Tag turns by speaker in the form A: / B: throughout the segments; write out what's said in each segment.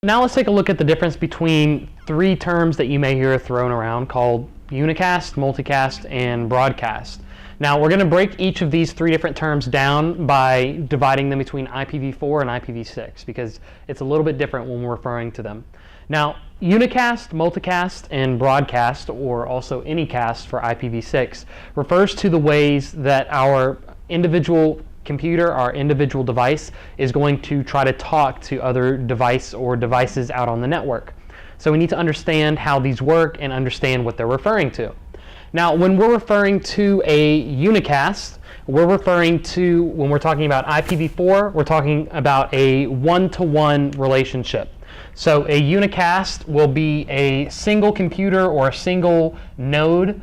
A: Now let's take a look at the difference between three terms that you may hear thrown around called unicast, multicast, and broadcast. Now we're going to break each of these three different terms down by dividing them between IPv4 and IPv6 because it's a little bit different when we're referring to them. Now unicast, multicast, and broadcast, or also anycast for IPv6, refers to the ways that our individual computer, our individual device, is going to try to talk to other device or devices out on the network. So we need to understand how these work and understand what they're referring to. Now when we're referring to a unicast, we're referring to, when we're talking about IPv4, we're talking about a one-to-one relationship. So a unicast will be a single computer or a single node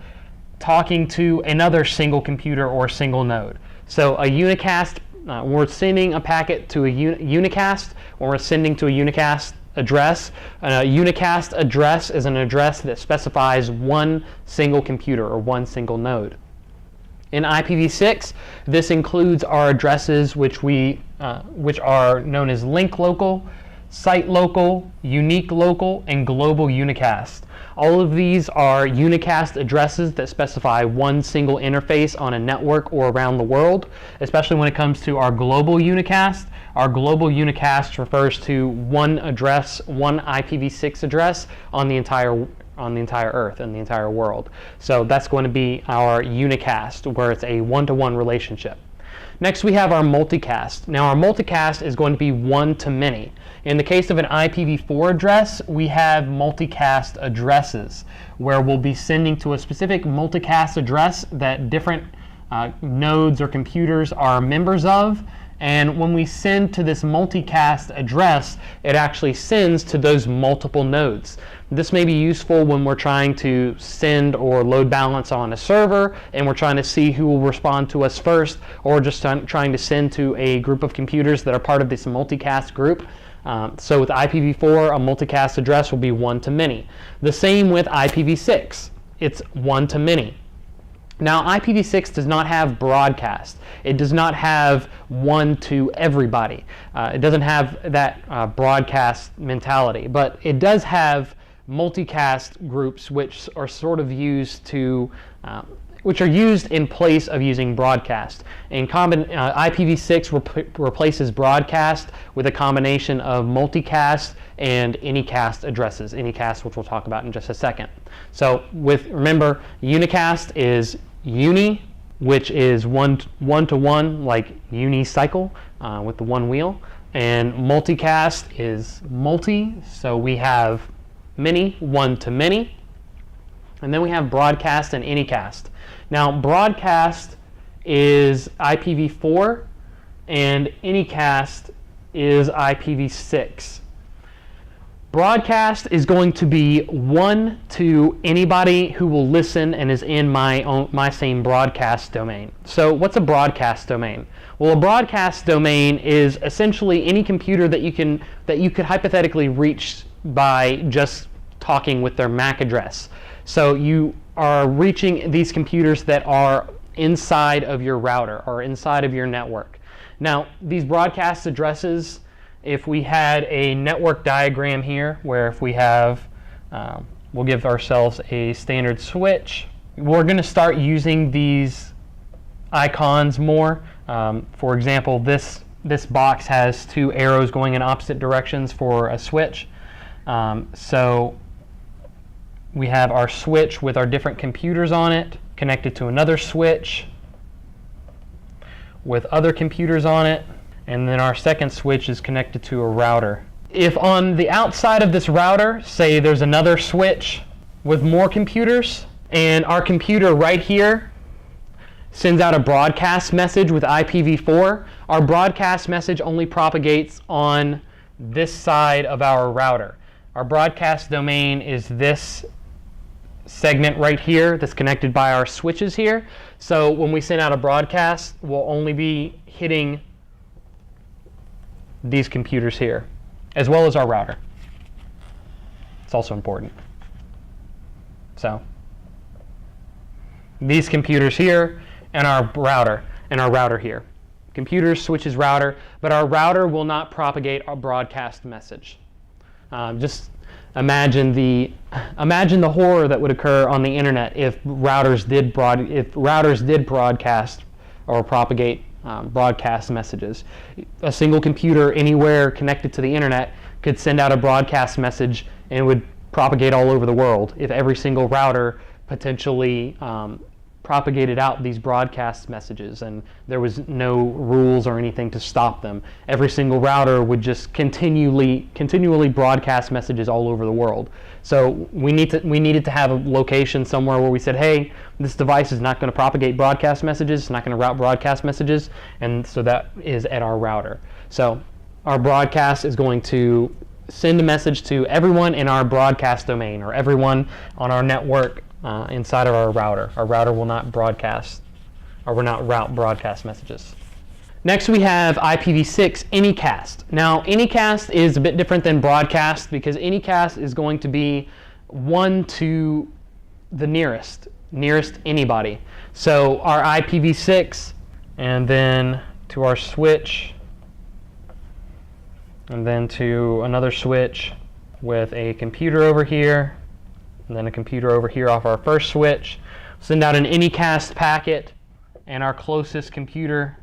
A: talking to another single computer or single node. So a unicast, we're sending a packet to a unicast, when we're sending to a unicast address. A unicast address is an address that specifies one single computer or one single node. In IPv6, this includes our addresses which are known as link local, site local, unique local, and global unicast. All of these are unicast addresses that specify one single interface on a network or around the world, especially when it comes to our global unicast. Our global unicast refers to one address, one IPv6 address on the entire Earth and the entire world. So that's going to be our unicast, where it's a one-to-one relationship. Next we have our multicast. Now our multicast is going to be one-to-many. In the case of an IPv4 address, we have multicast addresses, where we'll be sending to a specific multicast address that different nodes or computers are members of. And when we send to this multicast address, it actually sends to those multiple nodes. This may be useful when we're trying to send or load balance on a server and we're trying to see who will respond to us first, or just trying to send to a group of computers that are part of this multicast group. So with IPv4, a multicast address will be one-to-many. The same with IPv6. It's one-to-many. Now IPv6 does not have broadcast. It does not have one to everybody. It doesn't have that broadcast mentality, but it does have multicast groups which are sort of used to which are used in place of using broadcast. And IPv6 replaces broadcast with a combination of multicast and anycast addresses. Anycast, which we'll talk about in just a second. So remember, unicast is uni, which is one-to-one, like unicycle with the one wheel. And multicast is multi, so we have many, one-to-many. And then we have broadcast and anycast. Now broadcast is IPv4 and anycast is IPv6. Broadcast is going to be one to anybody who will listen and is in my same broadcast domain. So what's a broadcast domain? Well, a broadcast domain is essentially any computer that you could hypothetically reach by just talking with their MAC address. So you are reaching these computers that are inside of your router or inside of your network. Now, these broadcast addresses, if we had a network diagram here, where if we have, we'll give ourselves a standard switch, we're going to start using these icons more. For example, this box has two arrows going in opposite directions for a switch. So we have our switch with our different computers on it, connected to another switch with other computers on it, and then our second switch is connected to a router. If on the outside of this router, say there's another switch with more computers, and our computer right here sends out a broadcast message with IPv4, our broadcast message only propagates on this side of our router. Our broadcast domain is this segment right here that's connected by our switches here. So when we send out a broadcast, we'll only be hitting these computers here, as well as our router. It's also important. So these computers here and our router here. Computers, switches, router, but our router will not propagate our broadcast message. Just imagine the horror that would occur on the internet if routers did broadcast or propagate broadcast messages. A single computer anywhere connected to the internet could send out a broadcast message and it would propagate all over the world if every single router potentially propagated out these broadcast messages and there was no rules or anything to stop them. Every single router would just continually broadcast messages all over the world. So we needed to have a location somewhere where we said, hey, this device is not going to propagate broadcast messages, it's not going to route broadcast messages, and so that is at our router. So our broadcast is going to send a message to everyone in our broadcast domain or everyone on our network inside of our router. Our router will not broadcast or will not route broadcast messages. Next we have IPv6 Unicast. Now Unicast is a bit different than broadcast because Unicast is going to be one to the nearest anybody. So our IPv6 and then to our switch and then to another switch with a computer over here and then a computer over here off our first switch. Send out an Unicast packet, and our closest computer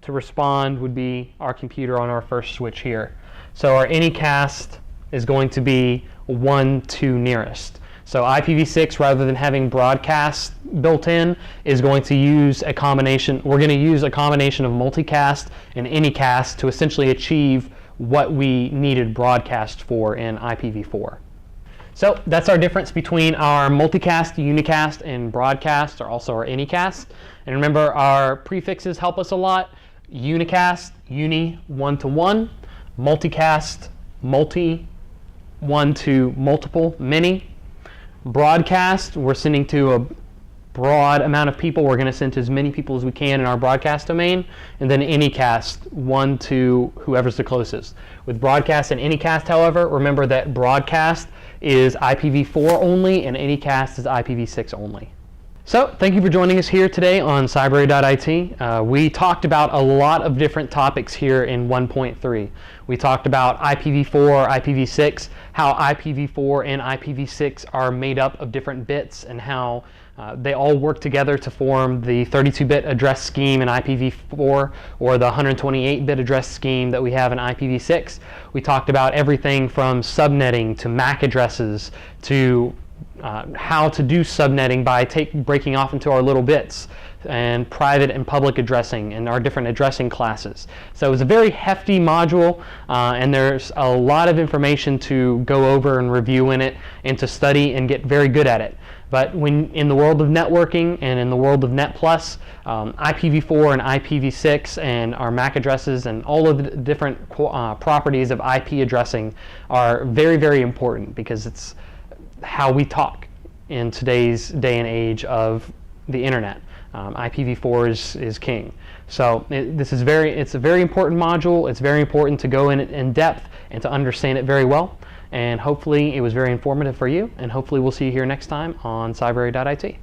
A: to respond would be our computer on our first switch here. So our Unicast is going to be one to nearest. So IPv6, rather than having broadcast built in, is going to use a combination. We're going to use a combination of multicast and Unicast to essentially achieve what we needed broadcast for in IPv4. So that's our difference between our multicast, unicast, and broadcast, or also our Unicast. And remember, our prefixes help us a lot. Unicast, uni, one-to-one. Multicast, multi, one to multiple, many. Broadcast, we're sending to a broad amount of people. We're going to send to as many people as we can in our broadcast domain. And then Unicast, one to whoever's the closest. With broadcast and Unicast, however, remember that broadcast is IPv4 only and Unicast is IPv6 only. So thank you for joining us here today on cybrary.it. We talked about a lot of different topics here in 1.3. We talked about IPv4, IPv6, how IPv4 and IPv6 are made up of different bits and how they all work together to form the 32-bit address scheme in IPv4 or the 128-bit address scheme that we have in IPv6. We talked about everything from subnetting to MAC addresses to how to do subnetting by breaking off into our little bits, and private and public addressing and our different addressing classes. So it was a very hefty module and there's a lot of information to go over and review in it and to study and get very good at it. But when in the world of networking and in the world of Net Plus, IPv4 and IPv6 and our MAC addresses and all of the different properties of IP addressing are very, very important because it's how we talk in today's day and age of the internet. IPv4 is king. So it's a very important module. It's very important to go in depth and to understand it very well. And hopefully it was very informative for you. And hopefully we'll see you here next time on cybrary.it.